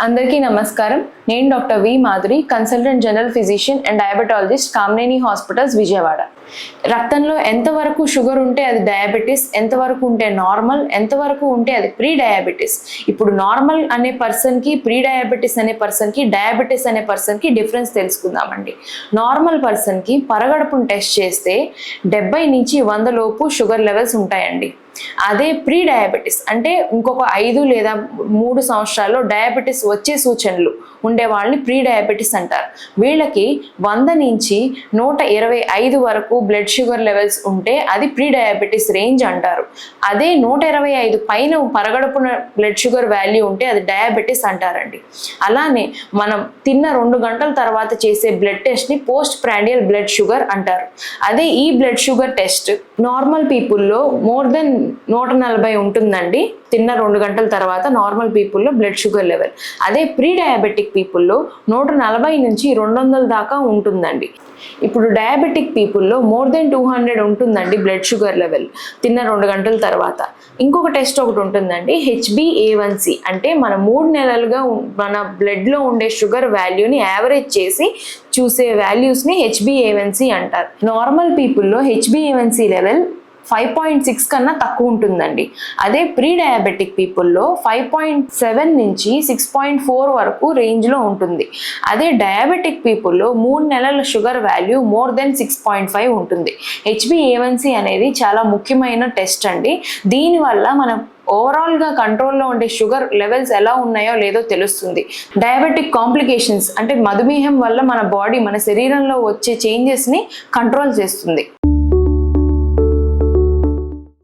అందరికీ నమస్కారం. నేను doctor V Madhuri, consultant general physician and diabetologist, Kamineni hospitals, Vijayawada. రక్తంలో ఎంతవరకు షుగర్ ఉంటే అది డయాబెటీస్, ఎంతవరకు ఉంటే నార్మల్, ఎంతవరకు ఉంటే అది ప్రీ డయాబెటీస్. ఇప్పుడు నార్మల్ అనే పర్సన్కి, ప్రీ డయాబెటీస్ అనే పర్సన్కి, డయాబెటీస్ అనే పర్సన్కి డిఫరెన్స్ తెలుసుకుందామండి. నార్మల్ పర్సన్కి పరగడుపును టెస్ట్ చేస్తే 70 నుంచి 100 లోపు షుగర్ లెవెల్స్ ఉంటాయండి. అదే ప్రీ డయాబెటీస్ అంటే ఇంకొక 5 లేదా 3 సంవత్సరాల్లో డయాబెటీస్ వచ్చే సూచనలు ఉండే వాళ్ళని ప్రీ డయాబెటీస్ అంటారు. వీళ్ళకి 100 నుంచి 125 వరకు బ్లడ్ షుగర్ లెవెల్స్ ఉంటే అది ప్రీ డయాబెటీస్ రేంజ్ అంటారు. అదే 125 పైన పరగడుపున బ్లడ్ షుగర్ వాల్యూ ఉంటే అది డయాబెటీస్ అంటారండి. అలానే మనం తిన్న 2 గంటల తర్వాత చేసే బ్లడ్ టెస్ట్ని పోస్ట్ ప్రాండియల్ బ్లడ్ షుగర్ అంటారు. అదే ఈ బ్లడ్ షుగర్ టెస్ట్ నార్మల్ పీపుల్లో మోర్ దెన్ 140 ఉంటుందండి. తిన్న 2 గంటల తర్వాత నార్మల్ పీపుల్లో బ్లడ్ షుగర్ లెవెల్. అదే ప్రీ డయాబెటిక్ పీపుల్లో 140 నుంచి 200 దాకా ఉంటుందండి. ఇప్పుడు డయాబెటిక్ పీపుల్లో మోర్ దెన్ 200 ఉంటుందండి బ్లడ్ షుగర్ లెవెల్ తిన్న 2 గంటల తర్వాత. ఇంకొక టెస్ట్ ఒకటి ఉంటుందండి, HbA1c. అంటే మన 3 నెలలుగా మన బ్లడ్లో ఉండే షుగర్ వాల్యూని యావరేజ్ చేసి చూసే వాల్యూస్ని HbA1c అంటారు. నార్మల్ పీపుల్లో HbA1c లెవెల్ 5.6 కన్నా తక్కువ ఉంటుందండి. అదే ప్రీ డయాబెటిక్ పీపుల్లో 5.7 నుంచి 6.4 వరకు రేంజ్లో ఉంటుంది. అదే డయాబెటిక్ పీపుల్లో 3 నెలల షుగర్ వాల్యూ మోర్ దెన్ 6.5 ఉంటుంది. HbA1c అనేది చాలా ముఖ్యమైన టెస్ట్ అండి. దీనివల్ల మనం ఓవరాల్గా కంట్రోల్లో ఉండే షుగర్ లెవెల్స్ ఎలా ఉన్నాయో లేదో తెలుస్తుంది. డయాబెటిక్ కాంప్లికేషన్స్ అంటే మధుమేహం వల్ల మన బాడీ, మన శరీరంలో వచ్చే చేంజెస్ని కంట్రోల్ చేస్తుంది.